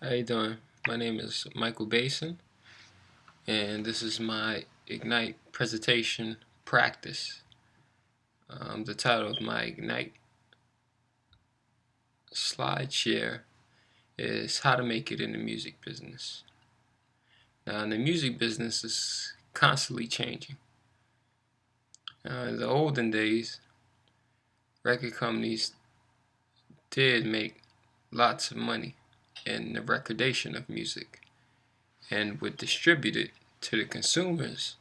How you doing? My name is Michael Basin, and this is my Ignite presentation practice. The title of my Ignite slide share is How to Make It in the Music Business. Now, in the music business, is constantly changing. In the olden days, record companies did make lots of money in the recordation of music and would distribute it to the consumers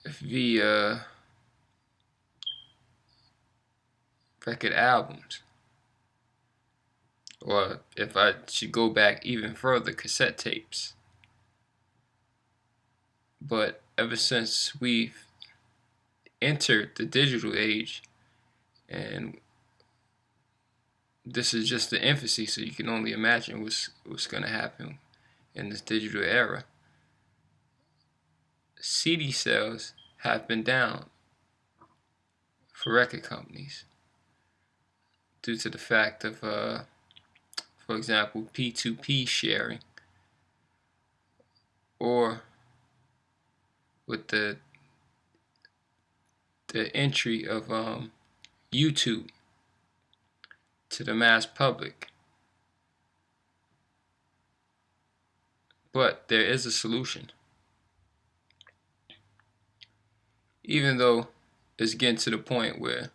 via record albums, or if I should go back even further, cassette tapes. But ever since we've entered the digital age, and this is just the infancy, so you can only imagine what's going to happen in this digital era. CD sales have been down for record companies due to the fact of, for example, P2P sharing, or with the entry of YouTube to the mass public. But there is a solution. Even though it's getting to the point where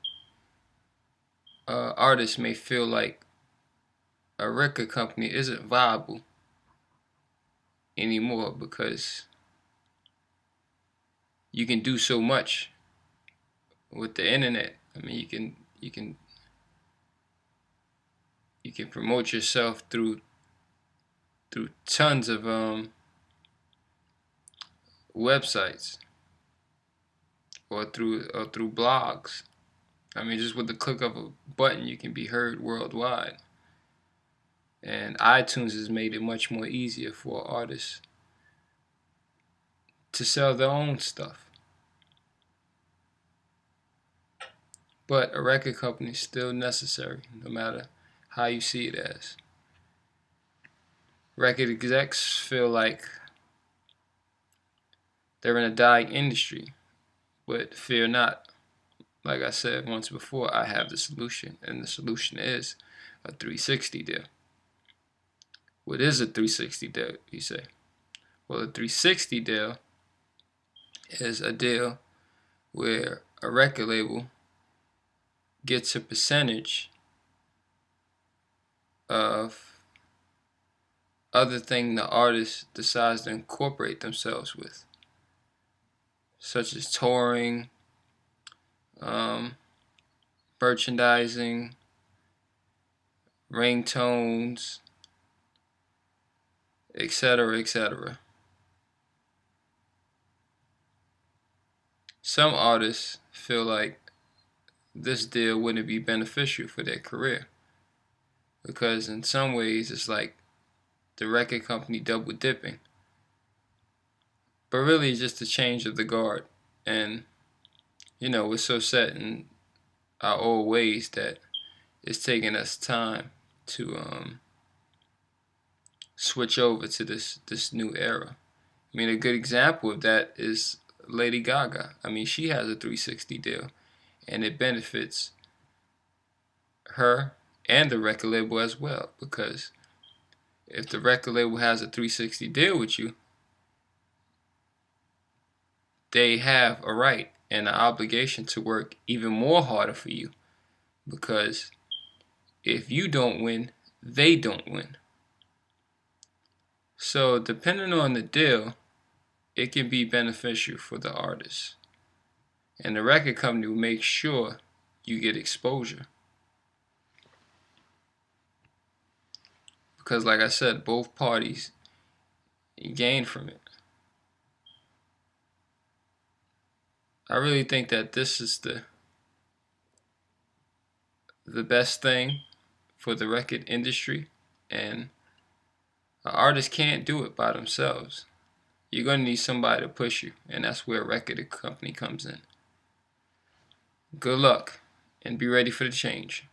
artists may feel like a record company isn't viable anymore because you can do so much with the internet. I mean, you can promote yourself through tons of websites or through blogs. I mean, just with the click of a button, you can be heard worldwide. And iTunes has made it much more easier for artists to sell their own stuff. But a record company is still necessary, no matter how you see it as. Record execs feel like they're in a dying industry, but fear not. Like I said once before, I have the solution, and the solution is a 360 deal. What is a 360 deal, you say? Well, a 360 deal is a deal where a record label gets a percentage of other thing the artist decides to incorporate themselves with, such as touring, merchandising, ringtones, etc., etc. Some artists feel like this deal wouldn't be beneficial for their career because in some ways it's like the record company double dipping, but really it's just a change of the guard. And we're so set in our old ways that it's taking us time to switch over to this new era. I mean, a good example of that is Lady Gaga. I mean, she has a 360 deal, and it benefits her and the record label as well, because if the record label has a 360 deal with you, they have a right and an obligation to work even more harder for you, because if you don't win, they don't win. So depending on the deal, it can be beneficial for the artist. And the record company will make sure you get exposure. Because like I said, both parties gain from it. I really think that this is the best thing for the record industry, and an artist can't do it by themselves. You're going to need somebody to push you, and that's where a record company comes in. Good luck, and be ready for the change.